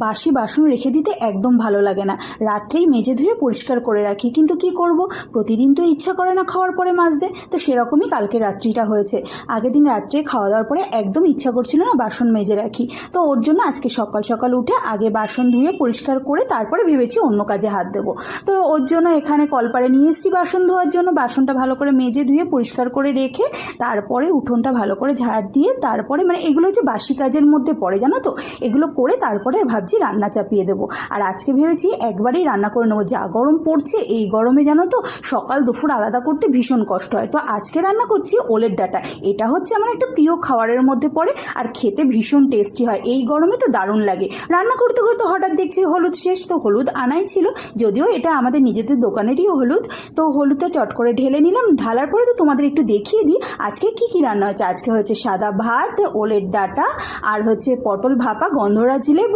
বাসি বাসন রেখে দিতে একদম ভালো লাগে না। রাত্রেই মেজে ধুয়ে পরিষ্কার করে রাখি, কিন্তু কি করব, প্রতিদিন তো ইচ্ছা করে না খাওয়ার পরে মাজতে। তো সেরকমই কালকে রাত্রিটা হয়েছে। আগের দিন রাত্রে খাওয়া দাওয়ার পরে একদম ইচ্ছা করছিল না বাসন মেজে রাখি। তো ওর জন্য আজকে সকাল সকাল উঠে আগে বাসন ধুয়ে পরিষ্কার করে তারপরে ভেবেছি অন্য কাজে হাত দেবো। তো ওর জন্য এখানে কলপারে নিয়ে এসেছি বাসন ধোয়ার জন্য। বাসনটা ভালো করে মেজে ধুয়ে পরিষ্কার করে রেখে তারপরে উঠোনটা ভালো করে ঝাড় দিয়ে তারপরে এগুলো হচ্ছে বাসি কাজের মধ্যে পড়ে, জানো তো। এগুলো করে তারপরে ভাবছি রান্না চাপিয়ে দেবো। আর আজকে ভেবেছি একবারেই রান্না করে নেবো। যা গরম পড়ছে, এই গরমে জানো তো সকাল দুপুর আলাদা করতে ভীষণ কষ্ট হয়। তো আজকে রান্না করছি ওলের ডাঁটা। এটা হচ্ছে আমার একটা প্রিয় খাবারের মধ্যে পড়ে, আর খেতে ভীষণ টেস্টি হয়। এই গরমে তো দারুণ লাগে। রান্না করতে করতে হঠাৎ দেখছি হলুদ শেষ, তো হলুদ আনাই ছিল, যদিও এটা আমাদের নিজেদের দোকানেরই হলুদ। তো হলুদটা চট করে ঢেলে নিলাম। ঢালার পরে তো তোমাদের একটু দেখিয়ে দিই আজকে কি কি রান্না হচ্ছে। আজকে হচ্ছে সাদা ভাত, ওলের ডাঁটা, আর হচ্ছে পটল ভাপা, গন্ধরাজ লেবু,